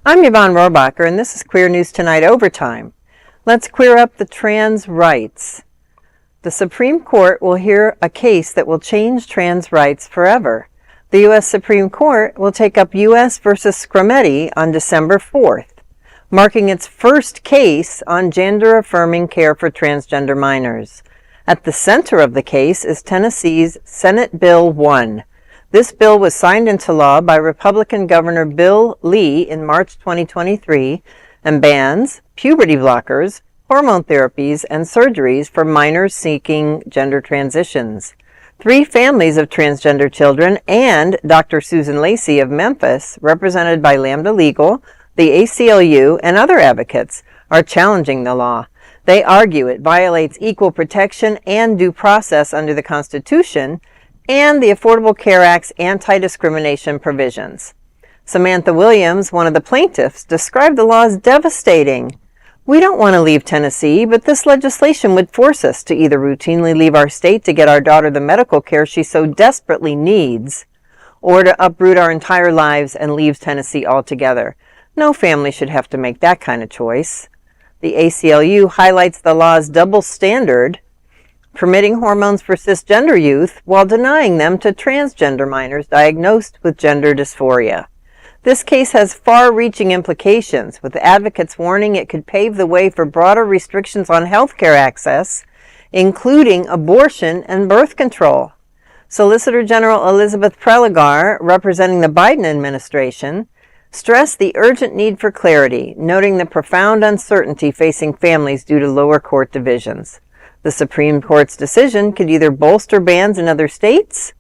I'm Yvonne Rohrbacher, and this is Queer News Tonight Overtime. Let's queer up the trans rights. The Supreme Court will hear a case that will change trans rights forever. The U.S. Supreme Court will take up U.S. versus Skrmetti on December 4th, marking its first case on gender-affirming care for transgender minors. At the center of the case is Tennessee's Senate Bill 1. This bill was signed into law by Republican Governor Bill Lee in March 2023 and bans puberty blockers, hormone therapies, and surgeries for minors seeking gender transitions. 3 families of transgender children and Dr. Susan Lacy of Memphis, represented by Lambda Legal, the ACLU, and other advocates, are challenging the law. They argue it violates equal protection and due process under the Constitution and the Affordable Care Act's anti-discrimination provisions. Samantha Williams, one of the plaintiffs, described the law as devastating. "We don't want to leave Tennessee, but this legislation would force us to either routinely leave our state to get our daughter the medical care she so desperately needs, or to uproot our entire lives and leave Tennessee altogether. No family should have to make that kind of choice." The ACLU highlights the law's double standard, permitting hormones for cisgender youth while denying them to transgender minors diagnosed with gender dysphoria. This case has far-reaching implications, with advocates warning it could pave the way for broader restrictions on healthcare access, including abortion and birth control. Solicitor General Elizabeth Prelogar, representing the Biden administration, stressed the urgent need for clarity, noting the profound uncertainty facing families due to lower court divisions. The Supreme Court's decision could either bolster bans in other states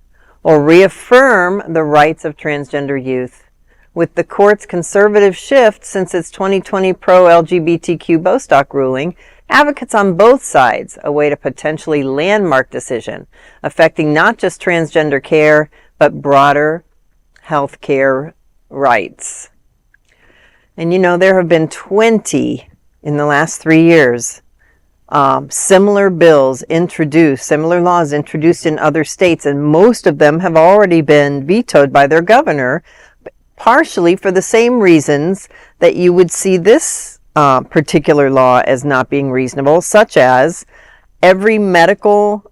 or reaffirm the rights of transgender youth. With the court's conservative shift since its 2020 pro-LGBTQ Bostock ruling, advocates on both sides await a potentially landmark decision affecting not just transgender care, but broader health care rights. And you know, there have been 20 in the last 3 years similar laws introduced in other states, and most of them have already been vetoed by their governor, partially for the same reasons that you would see this particular law as not being reasonable, such as every medical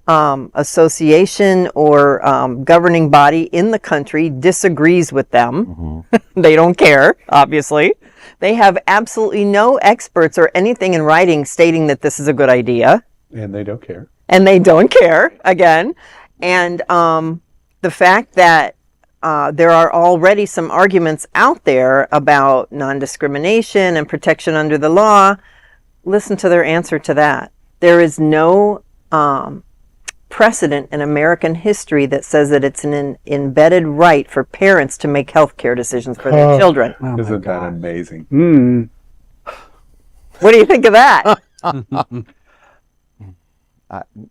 association or governing body in the country disagrees with them. They don't care, obviously. They have absolutely no experts or anything in writing stating that this is a good idea. And they don't care. And they don't care, again. And the fact that there are already some arguments out there about non-discrimination and protection under the law, listen to their answer to that. There is no precedent in American history that says that it's an embedded right for parents to make health care decisions for their children. Oh, isn't that amazing? What do you think of that?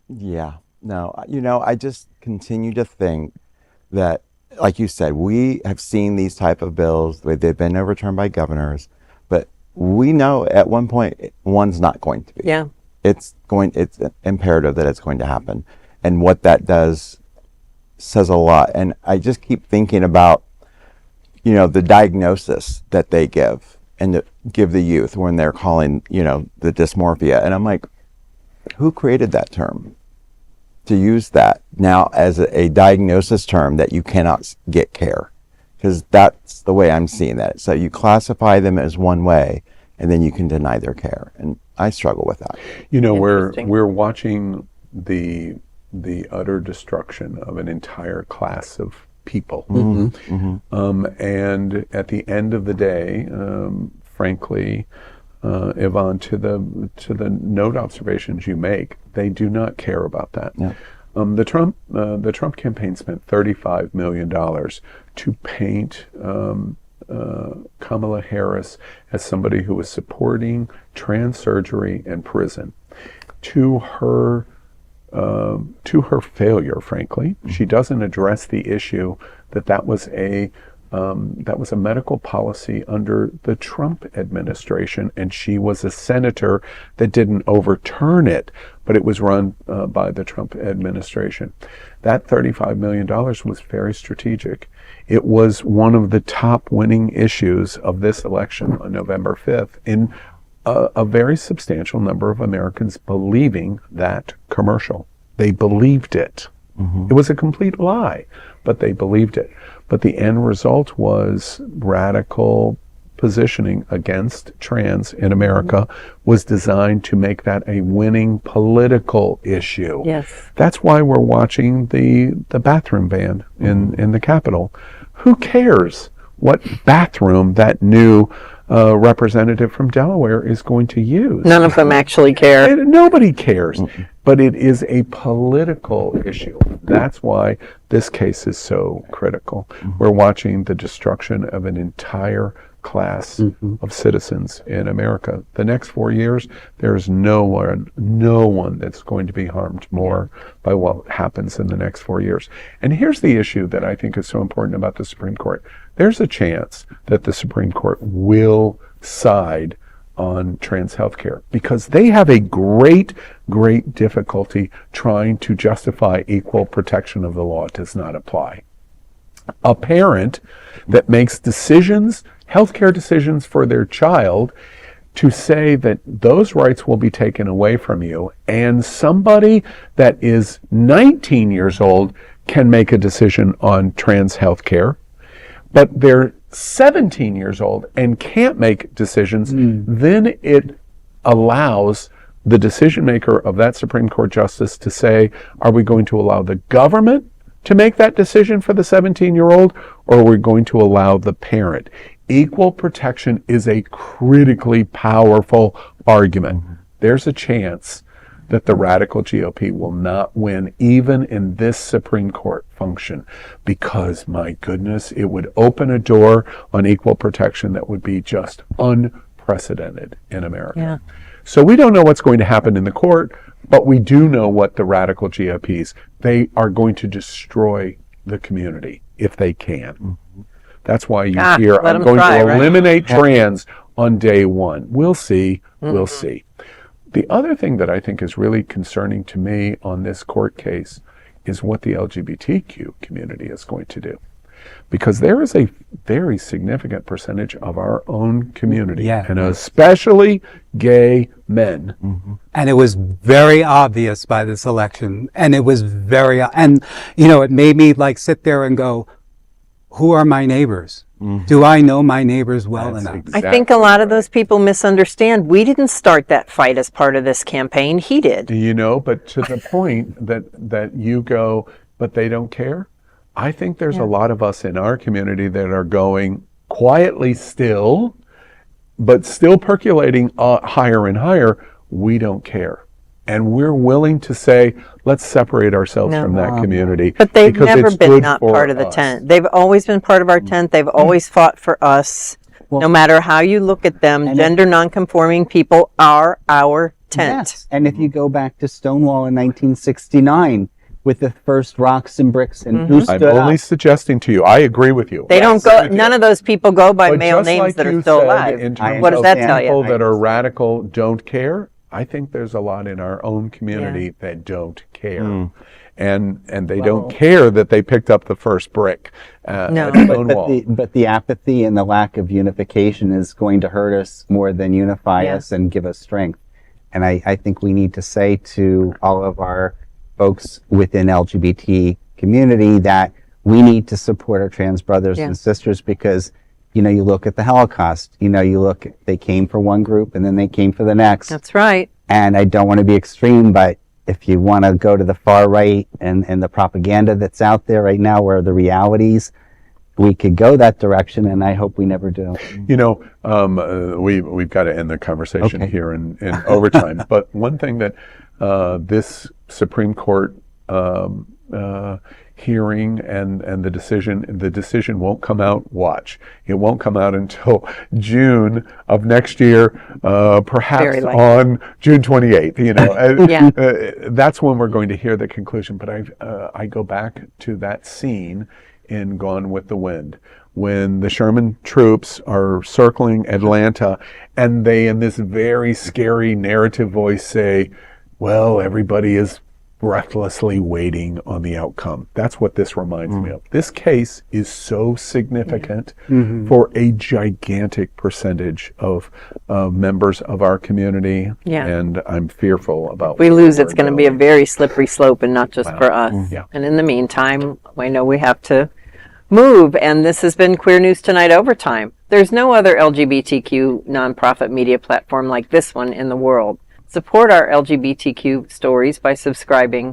Yeah, no, you know, I just continue to think that, like you said, we have seen these type of bills, they've been overturned by governors, but we know at one point one's not going to be. Yeah. It's imperative that it's going to happen. And what that does says a lot. And I just keep thinking about, you know, the diagnosis that they give and give the youth when they're calling, you know, the dysmorphia. And I'm like, who created that term? To use that now as a diagnosis term that you cannot get care. Because that's the way I'm seeing that. So you classify them as one way, and then you can deny their care. And I struggle with that. You know, we're watching the utter destruction of an entire class of people. And at the end of the day, frankly, Yvonne, to the note observations you make, they do not care about that. Yeah. The Trump campaign spent $35 million to paint Kamala Harris as somebody who was supporting trans surgery and prison. To her failure, frankly, she doesn't address the issue that was a That was a medical policy under the Trump administration, and she was a senator that didn't overturn it, but it was run by the Trump administration. That $35 million was very strategic. It was one of the top winning issues of this election on November 5th in a very substantial number of Americans believing that commercial. They believed it. It was a complete lie, but they believed it. But the end result was radical positioning against trans in America was designed to make that a winning political issue. Yes. That's why we're watching the bathroom ban in the Capitol. Who cares what bathroom that new representative from Delaware is going to use? None of them actually care. Nobody cares. But it is a political issue. That's why this case is so critical. We're watching the destruction of an entire class of citizens in America. The next 4 years, there's no one that's going to be harmed more by what happens in the next 4 years. And here's the issue that I think is so important about the Supreme Court. There's a chance that the Supreme Court will side on trans health care because they have a great difficulty trying to justify equal protection of the law. It does not apply. A parent that makes decisions, healthcare decisions for their child, to say that those rights will be taken away from you, and somebody that is 19 years old can make a decision on trans health care, but they're 17 years old and can't make decisions, then it allows the decision maker of that Supreme Court justice to say, are we going to allow the government to make that decision for the 17-year-old, or are we going to allow the parent? Equal protection is a critically powerful argument. There's a chance that the radical GOP will not win even in this Supreme Court function because, my goodness, it would open a door on equal protection that would be just unprecedented in America. Yeah. So we don't know what's going to happen in the court, but we do know what the radical GOPs, they are going to destroy the community if they can. That's why you hear, I'm going to eliminate trans on day one. We'll see. We'll see. The other thing that I think is really concerning to me on this court case is what the LGBTQ community is going to do. Because there is a very significant percentage of our own community, and especially gay men. And it was very obvious by this election. And it was and it made me like sit there and go, who are my neighbors? Do I know my neighbors well enough? Exactly. I think a lot of those people misunderstand. We didn't start that fight as part of this campaign. He did. But to the point that you go, but they don't care. I think there's a lot of us in our community that are going quietly still, but still percolating higher and higher. We don't care. And we're willing to say, let's separate ourselves from that community. But they've never been not part of the tent. They've always been part of our tent. They've always fought for us. No matter how you look at them, gender nonconforming people are our tent. Yes. And if you go back to Stonewall in 1969, with the first rocks and bricks and who stood I'm only suggesting to you, I agree with you. They don't go, none of those people go by male names like that are still alive. What does that tell you? People that are radical don't care. I think there's a lot in our own community that don't care. And they don't care that they picked up the first brick at Stonewall. But the apathy and the lack of unification is going to hurt us more than unify us and give us strength. And I think we need to say to all of our folks within LGBT community that we need to support our trans brothers and sisters because, you look at the Holocaust, they came for one group and then they came for the next. That's right. And I don't want to be extreme, but if you want to go to the far right and the propaganda that's out there right now where the realities, we could go that direction, and I hope we never do. We've got to end the conversation here in overtime. But one thing that this Supreme Court hearing and the decision won't come out. Watch, it won't come out until June of next year, perhaps on June 28th. That's when we're going to hear the conclusion. But I go back to that scene in Gone with the Wind, when the Sherman troops are circling Atlanta and they, in this very scary narrative voice, say, well, everybody is breathlessly waiting on the outcome. That's what this reminds me of. This case is so significant for a gigantic percentage of members of our community, and I'm fearful about If we lose, where it's we're going to be a going. very slippery slope, and not just for us. Yeah. And in the meantime, I know we have to move, and this has been Queer News Tonight Overtime. There's no other LGBTQ nonprofit media platform like this one in the world. Support our LGBTQ stories by subscribing